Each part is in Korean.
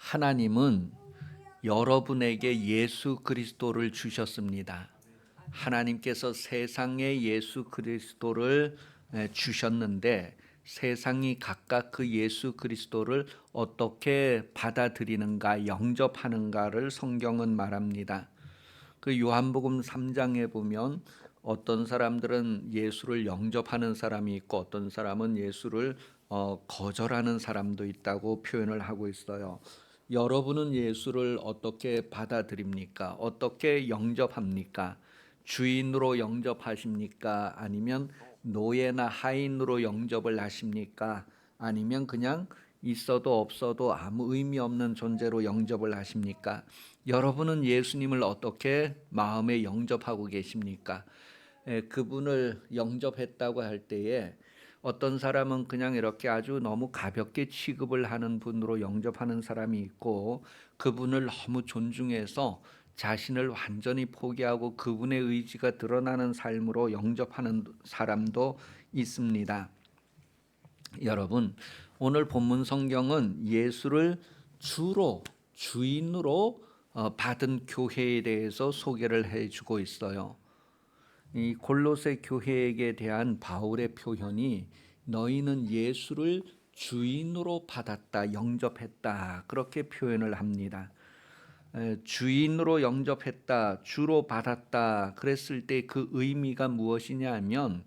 하나님은 여러분에게 예수 그리스도를 주셨습니다. 하나님께서 세상에 예수 그리스도를 주셨는데 세상이 각각 그 예수 그리스도를 어떻게 받아들이는가, 영접하는가를 성경은 말합니다. 그 요한복음 3장에 보면 어떤 사람들은 예수를 영접하는 사람이 있고 어떤 사람은 예수를 거절하는 사람도 있다고 표현을 하고 있어요. 여러분은 예수를 어떻게 받아들입니까? 어떻게 영접합니까? 주인으로 영접하십니까? 아니면 노예나 하인으로 영접을 하십니까? 아니면 그냥 있어도 없어도 아무 의미 없는 존재로 영접을 하십니까? 여러분은 예수님을 어떻게 마음에 영접하고 계십니까? 그분을 영접했다고 할 때에 어떤 사람은 그냥 이렇게 아주 너무 가볍게 취급을 하는 분으로 영접하는 사람이 있고, 그분을 너무 존중해서 자신을 완전히 포기하고 그분의 의지가 드러나는 삶으로 영접하는 사람도 있습니다. 여러분, 오늘 본문 성경은 예수를 주로 주인으로 받은 교회에 대해서 소개를 해주고 있어요. 이 골로새 교회에 대한 바울의 표현이 너희는 예수를 주인으로 받았다, 영접했다, 그렇게 표현을 합니다. 주인으로 영접했다, 주로 받았다 그랬을 때 그 의미가 무엇이냐 하면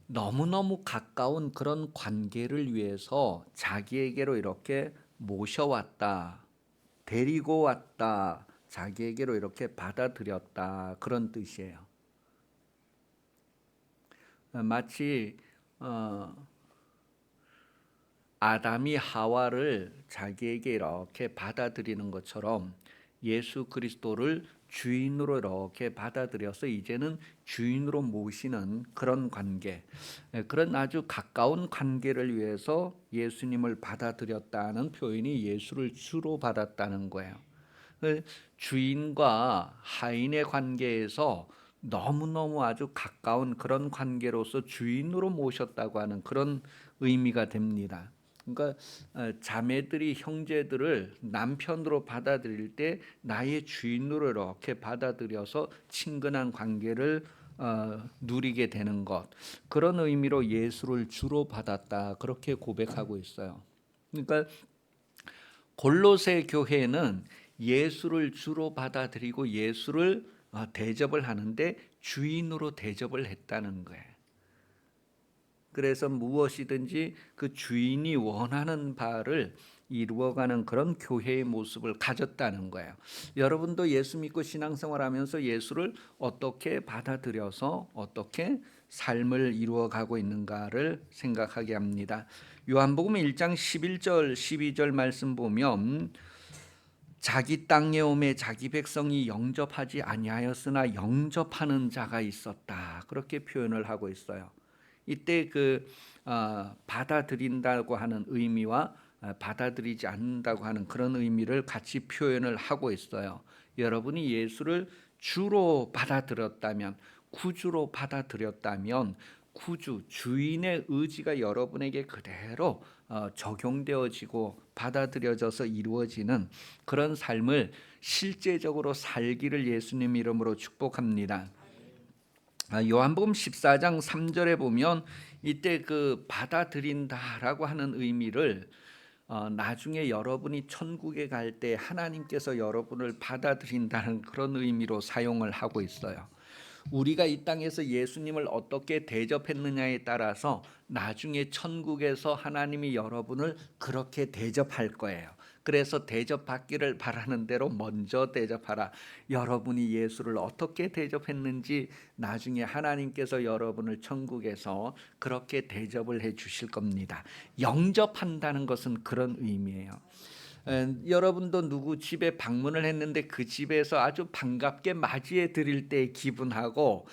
너무너무 가까운 그런 관계를 위해서 자기에게로 이렇게 모셔왔다, 데리고 왔다, 자기에게로 이렇게 받아들였다, 그런 뜻이에요. 마치 아담이 하와를 자기에게 이렇게 받아들이는 것처럼 예수 그리스도를 주인으로 이렇게 받아들여서 이제는 주인으로 모시는 그런 관계, 그런 아주 가까운 관계를 위해서 예수님을 받아들였다는 표현이 예수를 주로 받았다는 거예요. 주인과 하인의 관계에서 너무너무 아주 가까운 그런 관계로서 주인으로 모셨다고 하는 그런 의미가 됩니다. 그러니까 자매들이 형제들을 남편으로 받아들일 때 나의 주인으로 이렇게 받아들여서 친근한 관계를 누리게 되는 것, 그런 의미로 예수를 주로 받았다, 그렇게 고백하고 있어요. 그러니까 골로새 교회는 예수를 주로 받아들이고 예수를 대접을 하는데 주인으로 대접을 했다는 거예요. 그래서 무엇이든지 그 주인이 원하는 바를 이루어가는 그런 교회의 모습을 가졌다는 거예요. 여러분도 예수 믿고 신앙생활하면서 예수를 어떻게 받아들여서 어떻게 삶을 이루어가고 있는가를 생각하게 합니다. 요한복음 1장 11절 12절 말씀 보면 자기 땅에 오매 자기 백성이 영접하지 아니하였으나 영접하는 자가 있었다, 그렇게 표현을 하고 있어요. 이때 받아들인다고 하는 의미와 받아들이지 않는다고 하는 그런 의미를 같이 표현을 하고 있어요. 여러분이 예수를 주로 받아들였다면, 구주로 받아들였다면 구주 주인의 의지가 여러분에게 그대로 적용되어지고 받아들여져서 이루어지는 그런 삶을 실제적으로 살기를 예수님 이름으로 축복합니다. 요한복음 14장 3절에 보면 이때 그 받아들인다라고 하는 의미를 나중에 여러분이 천국에 갈 때 하나님께서 여러분을 받아들인다는 그런 의미로 사용을 하고 있어요. 우리가 이 땅에서 예수님을 어떻게 대접했느냐에 따라서 나중에 천국에서 하나님이 여러분을 그렇게 대접할 거예요. 그래서 대접받기를 바라는 대로 먼저 대접하라. 여러분이 예수를 어떻게 대접했는지 나중에 하나님께서 여러분을 천국에서 그렇게 대접을 해 주실 겁니다. 영접한다는 것은 그런 의미예요. 여러분도 누구 집에 방문을 했는데 그 집에서 아주 반갑게 맞이해 드릴 때의 기분하고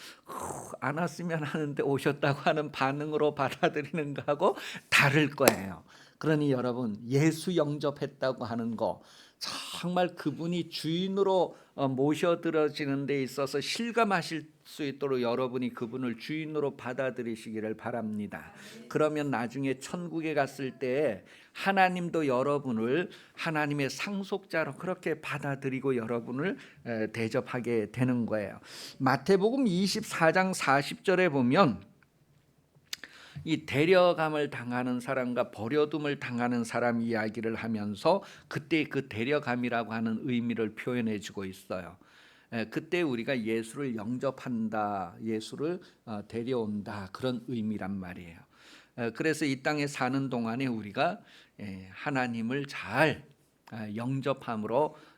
안 왔으면 하는데 오셨다고 하는 반응으로 받아들이는 거하고 다를 거예요. 그러니 여러분, 예수 영접했다고 하는 거 정말 그분이 주인으로 모셔들어지는 데 있어서 실감하실 수 있도록 여러분이 그분을 주인으로 받아들이시기를 바랍니다. 그러면 나중에 천국에 갔을 때 하나님도 여러분을 하나님의 상속자로 그렇게 받아들이고 여러분을 대접하게 되는 거예요. 마태복음 24장 40절에 보면 이 데려감을 당하는 사람과 버려둠을 당하는 사람 이야기를 하면서 그때 그 데려감이라고 하는 의미를 표현해 주고 있어요. 그때 우리가 예수를 영접한다, 예수를 데려온다, 그런 의미란 말이에요. 그래서 이 땅에 사는 동안에 우리가 하나님을 잘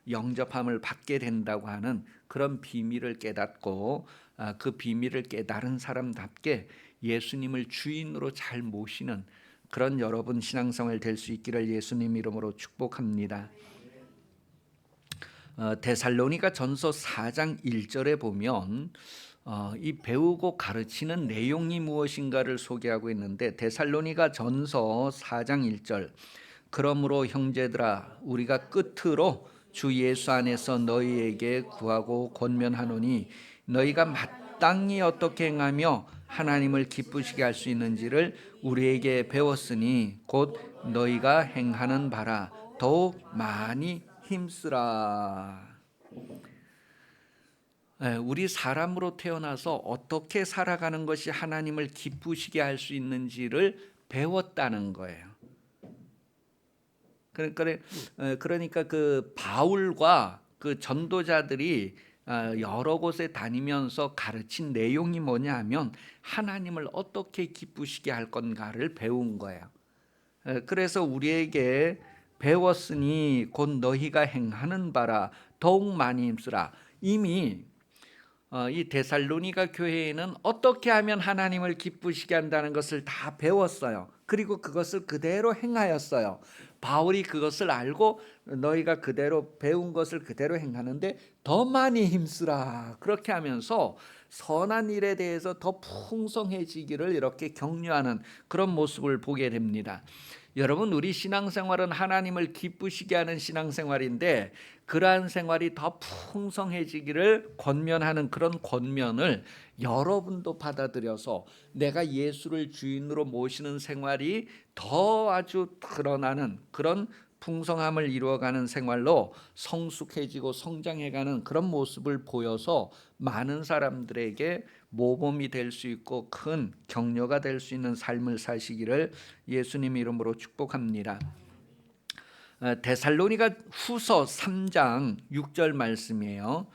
영접함을 받게 된다고 하는 그런 비밀을 깨닫고 그 비밀을 깨달은 사람답게 예수님을 주인으로 잘 모시는 그런 여러분 신앙생활 될 수 있기를 예수님 이름으로 축복합니다. 데살로니가 전서 4장 1절에 보면 이 배우고 가르치는 내용이 무엇인가를 소개하고 있는데, 데살로니가 전서 4장 1절, 그러므로 형제들아 우리가 끝으로 주 예수 안에서 너희에게 구하고 권면하노니 너희가 마땅히 어떻게 행하며 하나님을 기쁘시게 할 수 있는지를 우리에게 배웠으니 곧 너희가 행하는 바라 더욱 많이 힘쓰라. 우리 사람으로 태어나서 어떻게 살아가는 것이 하나님을 기쁘시게 할 수 있는지를 배웠다는 거예요. 그러니까 그 바울과 그 전도자들이 여러 곳에 다니면서 가르친 내용이 뭐냐 하면 하나님을 어떻게 기쁘시게 할 건가를 배운 거예요. 그래서 우리에게 배웠으니 곧 너희가 행하는 바라 더욱 많이 힘쓰라. 이미 이 데살로니가 교회에는 어떻게 하면 하나님을 기쁘시게 한다는 것을 다 배웠어요. 그리고 그것을 그대로 행하였어요. 바울이 그것을 알고 너희가 그대로 배운 것을 그대로 행하는데 더 많이 힘쓰라. 그렇게 하면서 선한 일에 대해서 더 풍성해지기를 이렇게 격려하는 그런 모습을 보게 됩니다. 여러분, 우리 신앙생활은 하나님을 기쁘시게 하는 신앙생활인데 그러한 생활이 더 풍성해지기를 권면하는 그런 권면을 여러분도 받아들여서 내가 예수를 주인으로 모시는 생활이 더 아주 드러나는 그런 풍성함을 이루어가는 생활로 성숙해지고 성장해가는 그런 모습을 보여서 많은 사람들에게 모범이 될 수 있고 큰 격려가 될 수 있는 삶을 사시기를 예수님 이름으로 축복합니다. 데살로니가 후서 3장 6절 말씀이에요.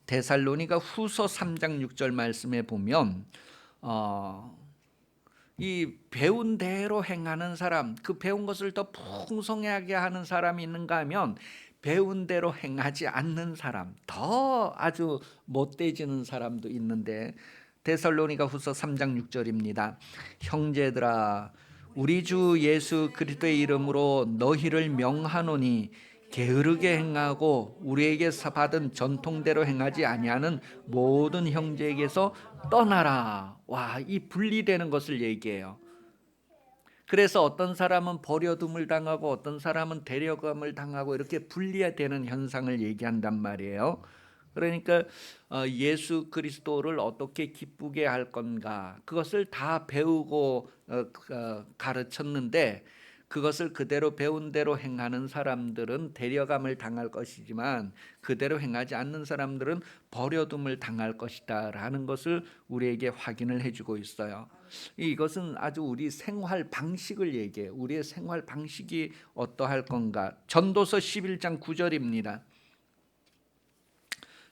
데살로니가 후서 3장 6절 말씀에 보면 이 배운 대로 행하는 사람, 그 배운 것을 더 풍성하게 하는 사람이 있는가 하면 배운 대로 행하지 않는 사람, 더 아주 못되지는 사람도 있는데, 데살로니가 후서 3장 6절입니다. 형제들아 우리 주 예수 그리스도의 이름으로 너희를 명하노니 게으르게 행하고 우리에게서 받은 전통대로 행하지 아니하는 모든 형제에게서 떠나라. 와, 이 분리되는 것을 얘기해요. 그래서 어떤 사람은 버려둠을 당하고 어떤 사람은 데려감을 당하고 이렇게 분리되는 현상을 얘기한단 말이에요. 그러니까 예수 그리스도를 어떻게 기쁘게 할 건가, 그것을 다 배우고 가르쳤는데 그것을 그대로 배운 대로 행하는 사람들은 데려감을 당할 것이지만 그대로 행하지 않는 사람들은 버려둠을 당할 것이다 라는 것을 우리에게 확인을 해주고 있어요. 이것은 아주 우리 생활 방식을 얘기해요. 우리의 생활 방식이 어떠할 건가. 전도서 11장 9절입니다.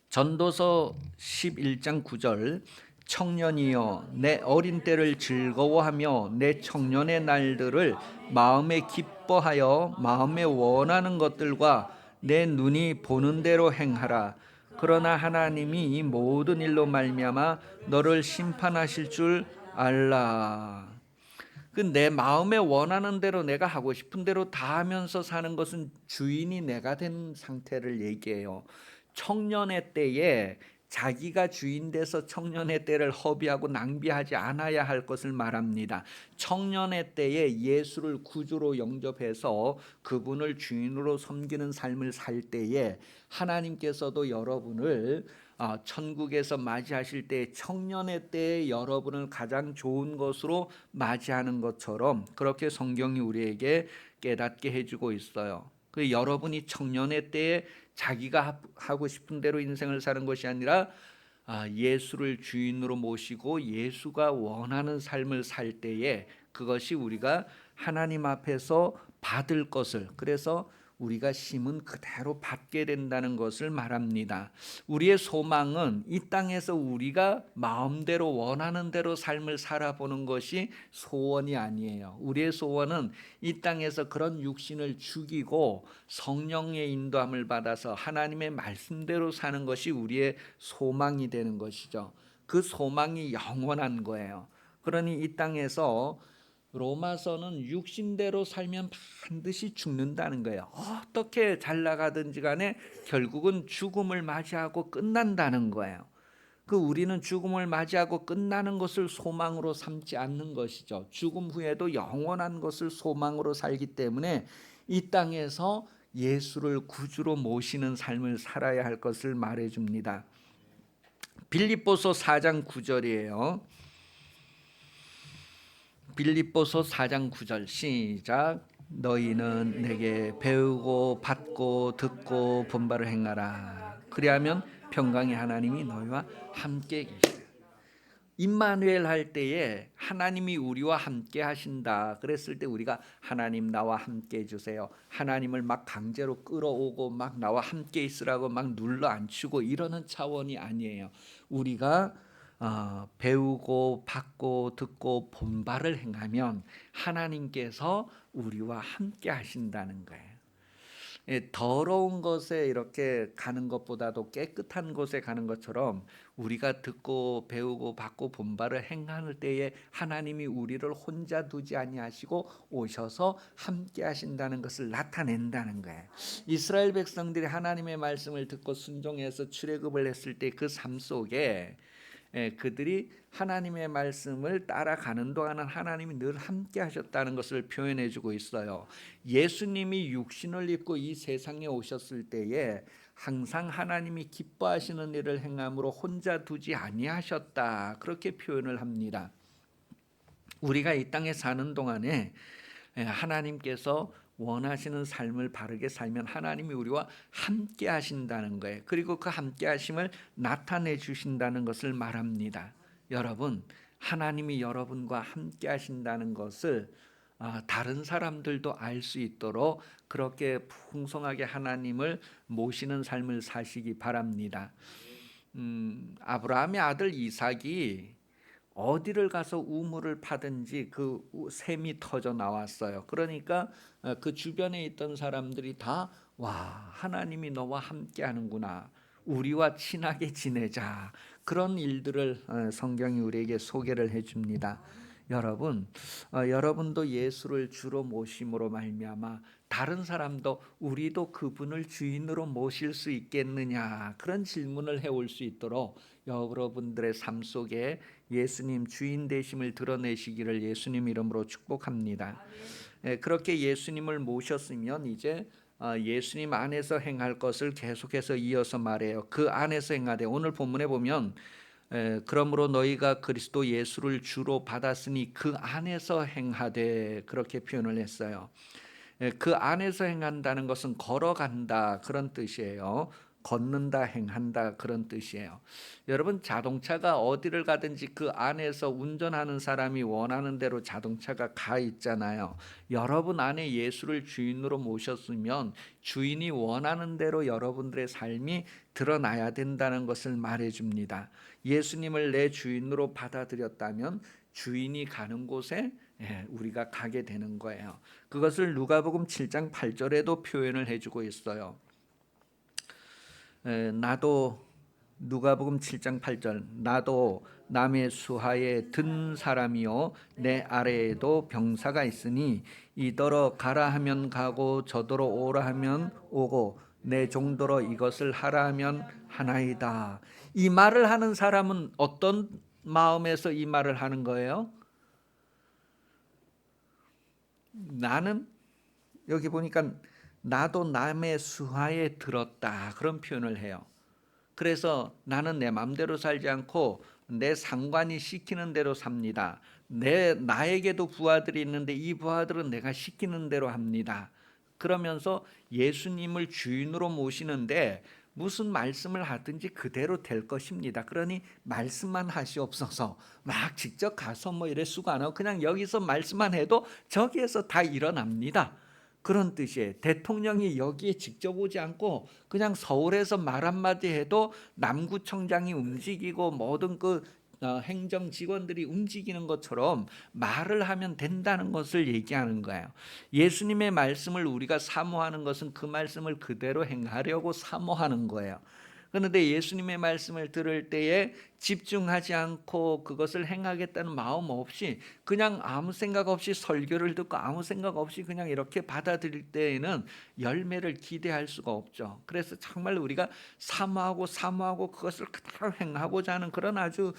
전도서 11장 9절, 청년이여 내 어린 때를 즐거워하며 내 청년의 날들을 마음에 기뻐하여 마음에 원하는 것들과 내 눈이 보는 대로 행하라. 그러나 하나님이 이 모든 일로 말미암아 너를 심판하실 줄 알라. 내 마음에 원하는 대로 내가 하고 싶은 대로 다 하면서 사는 것은 주인이 내가 된 상태를 얘기해요. 청년의 때에 자기가 주인 돼서 청년의 때를 허비하고 낭비하지 않아야 할 것을 말합니다. 청년의 때에 예수를 구주로 영접해서 그분을 주인으로 섬기는 삶을 살 때에 하나님께서도 여러분을 천국에서 맞이하실 때 청년의 때에 여러분을 가장 좋은 것으로 맞이하는 것처럼 그렇게 성경이 우리에게 깨닫게 해주고 있어요. 그 여러분이 청년의 때에 자기가 하고 싶은 대로 인생을 사는 것이 아니라 예수를 주인으로 모시고 예수가 원하는 삶을 살 때에 그것이 우리가 하나님 앞에서 받을 것을, 그래서 우리가 심은 그대로 받게 된다는 것을 말합니다. 우리의 소망은 이 땅에서 우리가 마음대로 원하는 대로 삶을 살아보는 것이 소원이 아니에요. 우리의 소원은 이 땅에서 그런 육신을 죽이고 성령의 인도함을 받아서 하나님의 말씀대로 사는 것이 우리의 소망이 되는 것이죠. 그 소망이 영원한 거예요. 그러니 이 땅에서 로마서는 육신대로 살면 반드시 죽는다는 거예요. 어떻게 잘 나가든지 간에 결국은 죽음을 맞이하고 끝난다는 거예요. 우리는 죽음을 맞이하고 끝나는 것을 소망으로 삼지 않는 것이죠. 죽음 후에도 영원한 것을 소망으로 살기 때문에 이 땅에서 예수를 구주로 모시는 삶을 살아야 할 것을 말해줍니다. 빌립보서 4장 9절이에요. 빌립보서 4장 9절 시작. 너희는 내게 배우고 받고 듣고 본바를 행하라. 그리하면 평강의 하나님이 너희와 함께 계시리라. 임마누엘 할 때에 하나님이 우리와 함께 하신다 그랬을 때 우리가 하나님 나와 함께 해주세요, 하나님을 막 강제로 끌어오고 막 나와 함께 있으라고 막 눌러 앉히고 이러는 차원이 아니에요. 우리가 배우고 받고 듣고 본바를 행하면 하나님께서 우리와 함께 하신다는 거예요. 더러운 곳에 이렇게 가는 것보다도 깨끗한 곳에 가는 것처럼 우리가 듣고 배우고 받고 본바를 행할 때에 하나님이 우리를 혼자 두지 아니하시고 오셔서 함께 하신다는 것을 나타낸다는 거예요. 이스라엘 백성들이 하나님의 말씀을 듣고 순종해서 출애굽을 했을 때 그 삶 속에 그들이 하나님의 말씀을 따라가는 동안은 하나님이 늘 함께 하셨다는 것을 표현해 주고 있어요. 예수님이 육신을 입고 이 세상에 오셨을 때에 항상 하나님이 기뻐하시는 일을 행함으로 혼자 두지 아니하셨다 그렇게 표현을 합니다. 우리가 이 땅에 사는 동안에 하나님께서 원하시는 삶을 바르게 살면 하나님이 우리와 함께 하신다는 거예요. 그리고 그 함께 하심을 나타내 주신다는 것을 말합니다. 여러분, 하나님이 여러분과 함께 하신다는 것을 다른 사람들도 알 수 있도록 그렇게 풍성하게 하나님을 모시는 삶을 사시기 바랍니다. 아브라함의 아들 이삭이 어디를 가서 우물을 파든지 그 샘이 터져 나왔어요. 그러니까 그 주변에 있던 사람들이 다 하나님이 너와 함께 하는구나, 우리와 친하게 지내자, 그런 일들을 성경이 우리에게 소개를 해줍니다. 여러분, 여러분도 예수를 주로 모심으로 말미암아 다른 사람도 우리도 그분을 주인으로 모실 수 있겠느냐 그런 질문을 해올 수 있도록 여러분들의 삶 속에 예수님 주인 되심을 드러내시기를 예수님 이름으로 축복합니다. 그렇게 예수님을 모셨으면 이제 예수님 안에서 행할 것을 계속해서 이어서 말해요. 그 안에서 행하되, 오늘 본문에 보면 그러므로 너희가 그리스도 예수를 주로 받았으니 그 안에서 행하되 그렇게 표현을 했어요. 그 안에서 행한다는 것은 걸어간다 그런 뜻이에요. 걷는다, 행한다 그런 뜻이에요. 여러분, 자동차가 어디를 가든지 그 안에서 운전하는 사람이 원하는 대로 자동차가 가 있잖아요. 여러분 안에 예수를 주인으로 모셨으면 주인이 원하는 대로 여러분들의 삶이 드러나야 된다는 것을 말해줍니다. 예수님을 내 주인으로 받아들였다면 주인이 가는 곳에 우리가 가게 되는 거예요. 그것을 누가복음 7장 8절에도 표현을 해주고 있어요. 나도, 누가복음 7장 8절, 나도 남의 수하에 든 사람이요 내 아래에도 병사가 있으니 이더러 가라 하면 가고 저더러 오라 하면 오고 내 종더러 이것을 하라 하면 하나이다. 이 말을 하는 사람은 어떤 마음에서 이 말을 하는 거예요? 나는, 여기 보니까 나도 남의 수하에 들었다 그런 표현을 해요. 그래서 나는 내 마음대로 살지 않고 내 상관이 시키는 대로 삽니다. 나에게도 부하들이 있는데 이 부하들은 내가 시키는 대로 합니다. 그러면서 예수님을 주인으로 모시는데 무슨 말씀을 하든지 그대로 될 것입니다. 그러니 말씀만 하시옵소서. 막 직접 가서 뭐 이래 수고 안 하고 그냥 여기서 말씀만 해도 저기에서 다 일어납니다. 그런 뜻이에요. 대통령이 여기에 직접 오지 않고 그냥 서울에서 말 한마디 해도 남구청장이 움직이고 모든 행정 직원들이 움직이는 것처럼 말을 하면 된다는 것을 얘기하는 거예요. 예수님의 말씀을 우리가 사모하는 것은 그 말씀을 그대로 행하려고 사모하는 거예요. 그런데 예수님의 말씀을 들을 때에 집중하지 않고 그것을 행하겠다는 마음 없이 그냥 아무 생각 없이 설교를 듣고 아무 생각 없이 그냥 이렇게 받아들일 때에는 열매를 기대할 수가 없죠. 그래서 정말 우리가 사모하고 그것을 그대로 행하고자 하는 그런 아주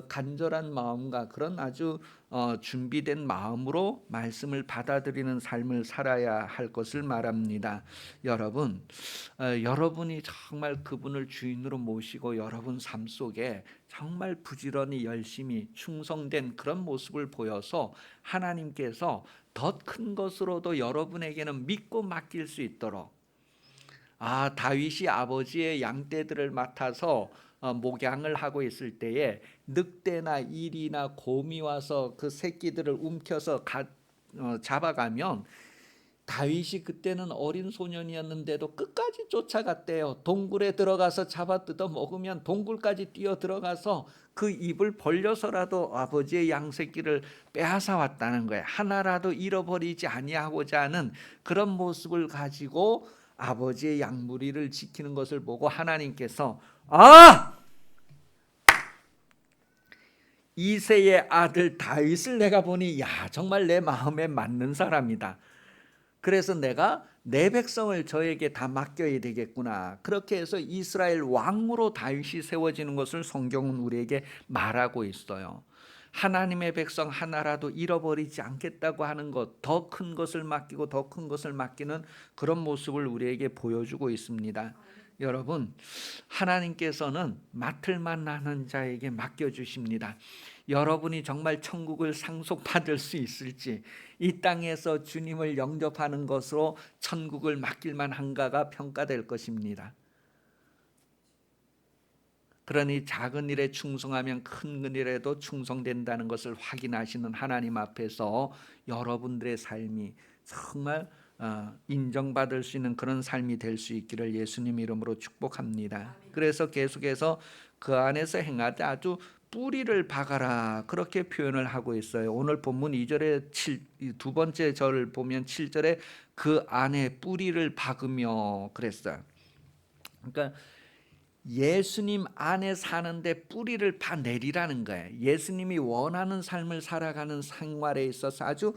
간절한 마음과 그런 아주 준비된 마음으로 말씀을 받아들이는 삶을 살아야 할 것을 말합니다. 여러분, 여러분이 정말 그분을 주인으로 모시고 여러분 삶 속에 정말 부지런히 열심히 충성된 그런 모습을 보여서 하나님께서 더 큰 것으로도 여러분에게는 믿고 맡길 수 있도록, 다윗이 아버지의 양떼들을 맡아서 목양을 하고 있을 때에 늑대나 이리나 곰이 와서 그 새끼들을 움켜서 잡아가면 다윗이 그때는 어린 소년이었는데도 끝까지 쫓아갔대요. 동굴에 들어가서 잡아 뜯어 먹으면 동굴까지 뛰어 들어가서 그 입을 벌려서라도 아버지의 양새끼를 빼앗아 왔다는 거예요. 하나라도 잃어버리지 아니하고자 하는 그런 모습을 가지고 아버지의 양무리를 지키는 것을 보고 하나님께서 이새의 아들 다윗을 내가 보니 정말 내 마음에 맞는 사람이다. 그래서 내가 내 백성을 저에게 다 맡겨야 되겠구나. 그렇게 해서 이스라엘 왕으로 다윗이 세워지는 것을 성경은 우리에게 말하고 있어요. 하나님의 백성 하나라도 잃어버리지 않겠다고 하는 것, 더 큰 것을 맡기고 더 큰 것을 맡기는 그런 모습을 우리에게 보여주고 있습니다. 여러분, 하나님께서는 맡을 만하는 자에게 맡겨주십니다. 여러분이 정말 천국을 상속받을 수 있을지, 이 땅에서 주님을 영접하는 것으로 천국을 맡길 만한가가 평가될 것입니다. 그러니 작은 일에 충성하면 큰 일에도 충성된다는 것을 확인하시는 하나님 앞에서 여러분들의 삶이 정말 인정받을 수 있는 그런 삶이 될 수 있기를 예수님 이름으로 축복합니다. 그래서 계속해서 그 안에서 행하되 아주 뿌리를 박아라, 그렇게 표현을 하고 있어요. 오늘 본문 2절에 두 번째 절을 보면 7절에 그 안에 뿌리를 박으며 그랬어요. 그러니까 예수님 안에 사는데 뿌리를 파내리라는 거예요. 예수님이 원하는 삶을 살아가는 생활에 있어서 아주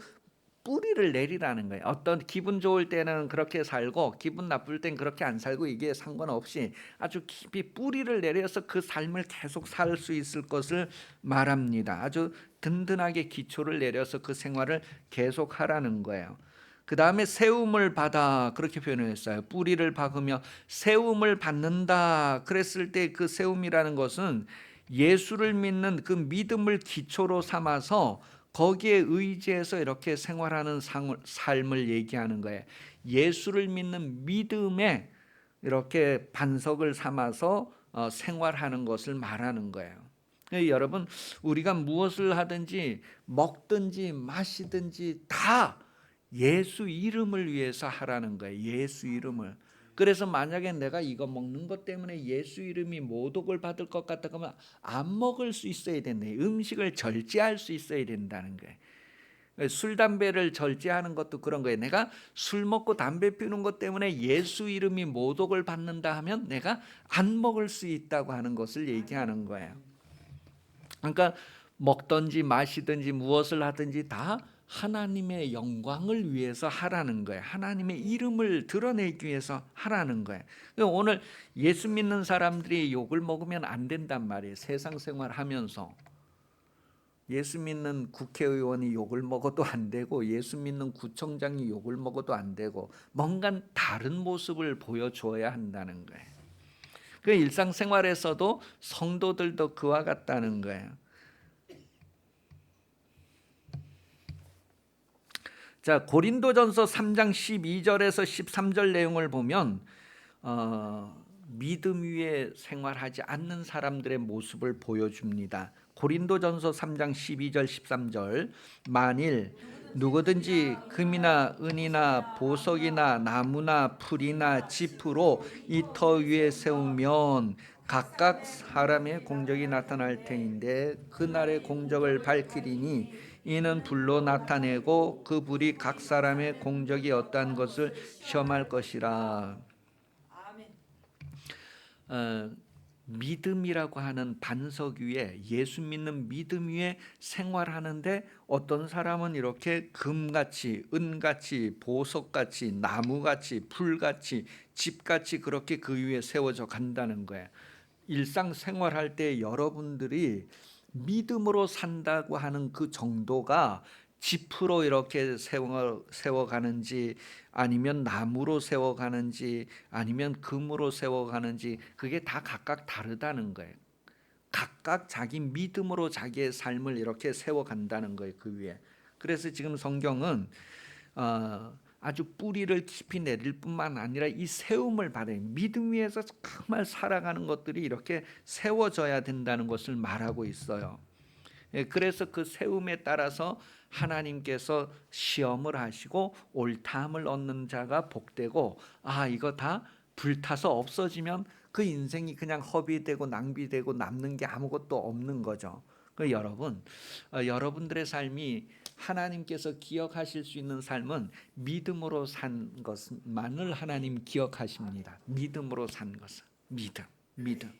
뿌리를 내리라는 거예요. 어떤 기분 좋을 때는 그렇게 살고 기분 나쁠 땐 그렇게 안 살고 이게 상관없이 아주 깊이 뿌리를 내려서 그 삶을 계속 살 수 있을 것을 말합니다. 아주 든든하게 기초를 내려서 그 생활을 계속하라는 거예요. 그 다음에 세움을 받아, 그렇게 표현했어요. 뿌리를 박으며 세움을 받는다 그랬을 때 그 세움이라는 것은 예수를 믿는 그 믿음을 기초로 삼아서 거기에 의지해서 이렇게 생활하는 삶을 얘기하는 거예요. 예수를 믿는 믿음에 이렇게 반석을 삼아서 생활하는 것을 말하는 거예요. 여러분, 우리가 무엇을 하든지 먹든지 마시든지 다 예수 이름을 위해서 하라는 거예요. 예수 이름을. 그래서 만약에 내가 이거 먹는 것 때문에 예수 이름이 모독을 받을 것 같다 그러면 안 먹을 수 있어야 된다. 음식을 절제할 수 있어야 된다는 거예요. 술 담배를 절제하는 것도 그런 거예요. 내가 술 먹고 담배 피우는 것 때문에 예수 이름이 모독을 받는다 하면 내가 안 먹을 수 있다고 하는 것을 얘기하는 거예요. 그러니까 먹든지 마시든지 무엇을 하든지 다 하나님의 영광을 위해서 하라는 거예요. 하나님의 이름을 드러내기 위해서 하라는 거예요. 오늘 예수 믿는 사람들이 욕을 먹으면 안 된단 말이에요. 세상 생활하면서 예수 믿는 국회의원이 욕을 먹어도 안 되고 예수 믿는 구청장이 욕을 먹어도 안 되고 뭔가 다른 모습을 보여줘야 한다는 거예요. 그 일상생활에서도 성도들도 그와 같다는 거예요. 자, 고린도전서 3장 12절에서 13절 내용을 보면 믿음 위에 생활하지 않는 사람들의 모습을 보여줍니다. 고린도전서 3장 12절 13절 만일 누구든지 금이나 은이나 보석이나 나무나 풀이나 지프로 이 터 위에 세우면 각각 사람의 공적이 나타날 테인데 그날의 공적을 밝히리니 이는 불로 나타내고 그 불이 각 사람의 공적이 어떠한 것을 시험할 것이라. 믿음이라고 하는 반석 위에 예수 믿는 믿음 위에 생활하는데 어떤 사람은 이렇게 금같이 은같이 보석같이 나무같이 풀같이 집같이 그렇게 그 위에 세워져 간다는 거예요. 일상생활할 때 여러분들이 믿음으로 산다고 하는 그 정도가 지프로 이렇게 세워가는지 아니면 나무로 세워가는지 아니면 금으로 세워가는지 그게 다 각각 다르다는 거예요. 각각 자기 믿음으로 자기의 삶을 이렇게 세워간다는 거예요. 그 위에. 그래서 지금 성경은 아주 뿌리를 깊이 내릴 뿐만 아니라 이 세움을 받아요. 믿음 위에서 정말 살아가는 것들이 이렇게 세워져야 된다는 것을 말하고 있어요. 그래서 그 세움에 따라서 하나님께서 시험을 하시고 옳다함을 얻는 자가 복되고 이거 다 불타서 없어지면 그 인생이 그냥 허비되고 낭비되고 남는 게 아무것도 없는 거죠. 여러분, 여러분들의 삶이 하나님께서 기억하실 수 있는 삶은 믿음으로 산 것만을 하나님 기억하십니다. 믿음으로 산 것은 믿음.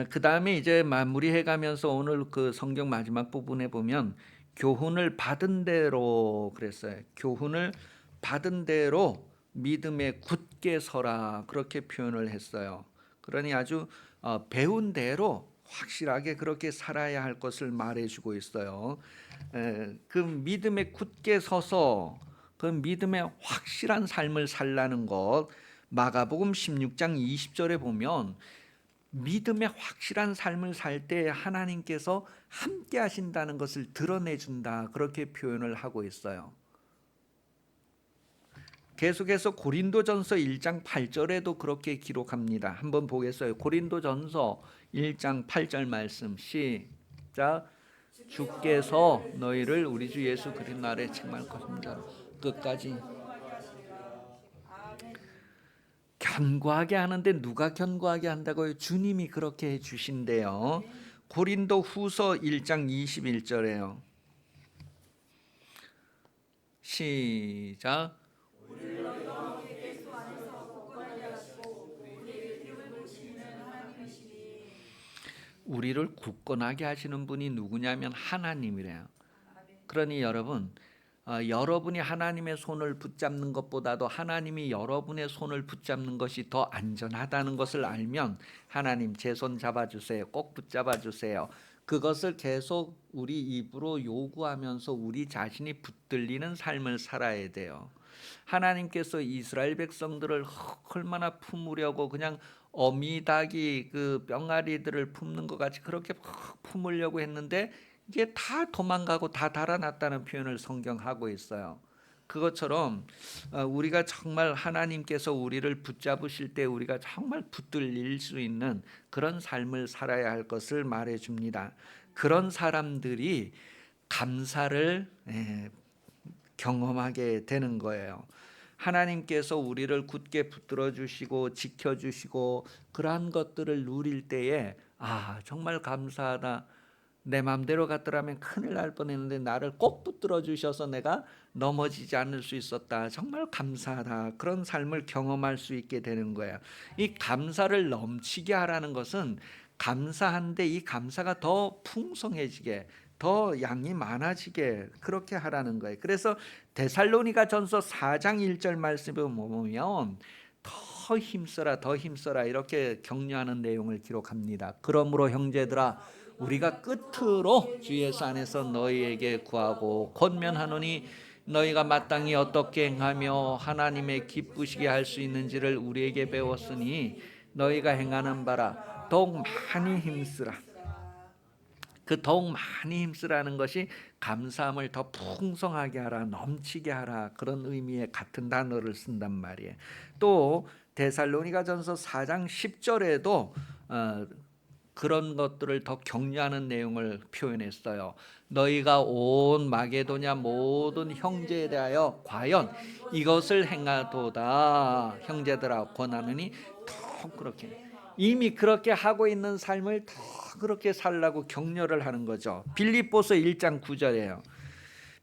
그 다음에 이제 마무리해 가면서 오늘 그 성경 마지막 부분에 보면 교훈을 받은 대로 그랬어요. 교훈을 받은 대로 믿음에 굳게 서라 그렇게 표현을 했어요. 그러니 아주 배운 대로 확실하게 그렇게 살아야 할 것을 말해주고 있어요. 그 믿음에 굳게 서서 그 믿음의 확실한 삶을 살라는 것 마가복음 16장 20절에 보면 믿음의 확실한 삶을 살 때 하나님께서 함께 하신다는 것을 드러내준다 그렇게 표현을 하고 있어요. 계속해서 고린도전서 1장 8절에도 그렇게 기록합니다. 한번 보겠어요. 고린도전서 1장 8절 말씀 시작. 주께서 너희를 우리 주 예수 그리스도 날에 책망할 것입니다. 끝까지 견고하게 하는데 누가 견고하게 한다고요? 주님이 그렇게 해주신대요. 고린도 후서 1장 21절에요. 시작. 우리를 굳건하게 하시는 분이 누구냐면 하나님이래요. 그러니 여러분, 여러분이 하나님의 손을 붙잡는 것보다도 하나님이 여러분의 손을 붙잡는 것이 더 안전하다는 것을 알면 하나님 제 손 잡아주세요. 꼭 붙잡아주세요. 그것을 계속 우리 입으로 요구하면서 우리 자신이 붙들리는 삶을 살아야 돼요. 하나님께서 이스라엘 백성들을 얼마나 품으려고 그냥 어미닭이 그 뿅아리들을 품는 것 같이 그렇게 품으려고 했는데 이게 다 도망가고 다 달아났다는 표현을 성경하고 있어요. 그것처럼 우리가 정말 하나님께서 우리를 붙잡으실 때 우리가 정말 붙들릴 수 있는 그런 삶을 살아야 할 것을 말해줍니다. 그런 사람들이 감사를 경험하게 되는 거예요. 하나님께서 우리를 굳게 붙들어 주시고 지켜 주시고 그러한 것들을 누릴 때에 정말 감사하다. 내 마음대로 갔더라면 큰일 날 뻔했는데 나를 꼭 붙들어 주셔서 내가 넘어지지 않을 수 있었다. 정말 감사하다. 그런 삶을 경험할 수 있게 되는 거예요. 이 감사를 넘치게 하라는 것은 감사한데 이 감사가 더 풍성해지게 더 양이 많아지게 그렇게 하라는 거예요. 그래서 데살로니가 전서 4장 1절 말씀을 보면 더 힘써라 이렇게 격려하는 내용을 기록합니다. 그러므로 형제들아 우리가 끝으로 주 예수 안에서 너희에게 구하고 권면하노니 너희가 마땅히 어떻게 행하며 하나님의 기쁘시게 할 수 있는지를 우리에게 배웠으니 너희가 행하는 바라 더욱 많이 힘쓰라. 그 더욱 많이 힘쓰라는 것이 감사함을 더 풍성하게 하라, 넘치게 하라, 그런 의미의 같은 단어를 쓴단 말이에요. 또 데살로니가전서 4장 10절에도 그런 것들을 더 격려하는 내용을 표현했어요. 너희가 온 마게도냐 모든 형제에 대하여 과연 이것을 행하도다. 형제들아 권하느니 더 그렇게, 이미 그렇게 하고 있는 삶을 더 그렇게 살라고 격려를 하는 거죠. 빌립보서 1장 9절이에요.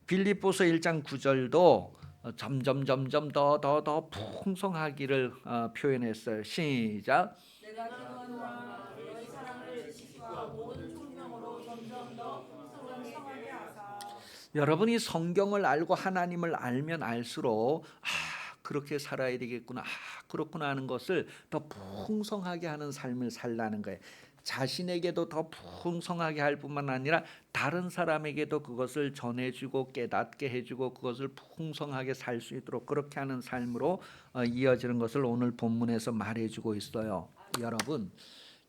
빌립보서 1장 9절도 점점 더 풍성하기를 표현했어요. 시작. 내가 기도하노라 너희 사랑을 지식과 모든 총명으로 점점 더 풍성하게 하사. 여러분이 성경을 알고 하나님을 알면 알수록 그렇게 살아야 되겠구나, 그렇구나 하는 것을 더 풍성하게 하는 삶을 살라는 거예요. 자신에게도 더 풍성하게 할 뿐만 아니라 다른 사람에게도 그것을 전해주고 깨닫게 해주고 그것을 풍성하게 살 수 있도록 그렇게 하는 삶으로 이어지는 것을 오늘 본문에서 말해주고 있어요. 여러분,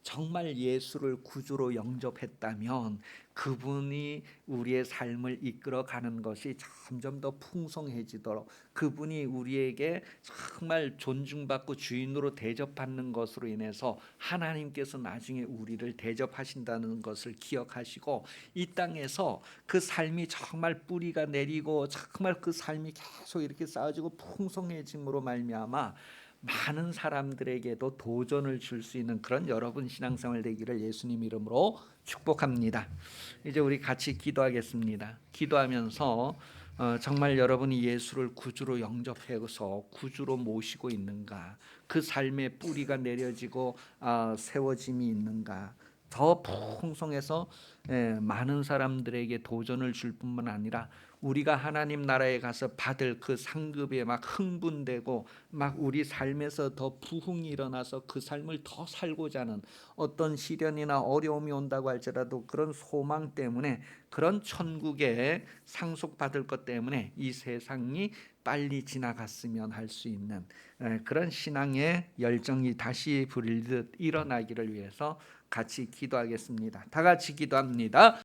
정말 예수를 구주로 영접했다면 그분이 우리의 삶을 이끌어가는 것이 점점 더 풍성해지도록, 그분이 우리에게 정말 존중받고 주인으로 대접받는 것으로 인해서 하나님께서 나중에 우리를 대접하신다는 것을 기억하시고, 이 땅에서 그 삶이 정말 뿌리가 내리고 정말 그 삶이 계속 이렇게 쌓아지고 풍성해짐으로 말미암아 많은 사람들에게도 도전을 줄 수 있는 그런 여러분 신앙생활 되기를 예수님 이름으로 축복합니다. 이제 우리 같이 기도하겠습니다. 기도하면서 정말 여러분이 예수를 구주로 영접해서 구주로 모시고 있는가, 그 삶의 뿌리가 내려지고 세워짐이 있는가, 더 풍성해서 많은 사람들에게 도전을 줄 뿐만 아니라 우리가 하나님 나라에 가서 받을 그 상급에 막 흥분되고 막 우리 삶에서 더 부흥이 일어나서 그 삶을 더 살고자 하는, 어떤 시련이나 어려움이 온다고 할지라도 그런 소망 때문에, 그런 천국에 상속받을 것 때문에 이 세상이 빨리 지나갔으면 할 수 있는 그런 신앙의 열정이 다시 불일 듯 일어나기를 위해서 같이 기도하겠습니다. 다 같이 기도합니다.